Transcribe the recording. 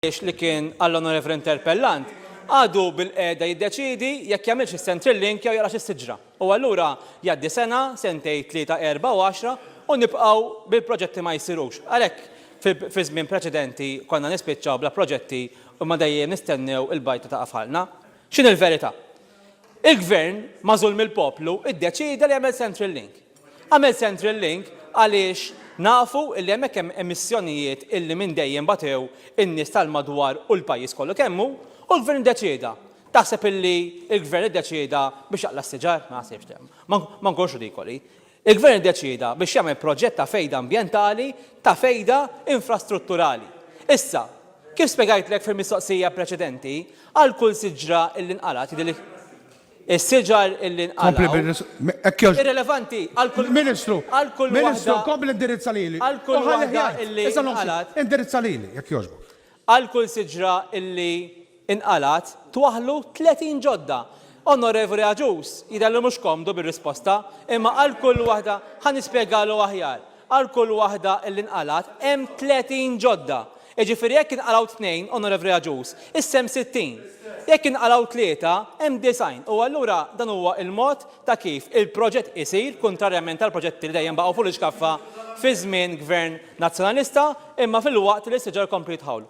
li kien għall-onorevoli interpellant għadu bil-qeda jiddeċidi jekk jagħmilx is-Central Link jew jarax is-siġra. U allura jgħaddi sena, sentej, 3, 4 u 10 u nibqgħu bil-proġetti ma jsirux. Għalhekk fi żmien preċedenti konna nispiċċaw bla proġetti u ma dejjem nistennew il-bajta ta' qafalna. X'inhi l-verità? Il-gvern mażul mill-poplu iddeċida li jagħmel Central Link. Għamel Central Link għaliex nafu illi hemmhekk hemm emissjonijiet illi minn dejjem batew in-nies tal-madwar u l-pajjiż kollu kemmu u l-gvern iddeċieda. Taħseb illi l-gvern iddeċieda biex jaqla s-siġar? Ma naħsibx hemm. Ma nkunx ridikoli. Il-gvern iddeċieda biex jagħmel proġett ta' fejda ambjentali, ta' fejda infrastrutturali. Issa, kif spjegajtlek fil-mistoqsija preċedenti, għal kull siġra illi nqalat jidhirlek is-siġar illi nqalaw irrelevanti għal kull Ministru, waħda kompli indirizza lili. għal kull waħda illi nqalat Indirizza lili, jekk jogħġbok. għal kull siġra illi inqalat twaħlu 30 ġodda. Onorevoli Aġus, jidallu mhux komdu bir-risposta, imma għal kull waħda ħanispjegalu aħjar. Għal kull waħda illi nqalat hemm 30 ġodda. Jiġifieri jekk inqalaw 2, Onorevoli Aġus, issem 60. Jekk inqalaw 3, hemm 90. U allura dan huwa il-mod ta' kif il-proġett isir kontrarjament tal-proġetti li dejjem baqgħu fuq l-iskaffa fi żmien gvern nazzjonalista imma fil-waqt li s-siġar kompli jitħawlu.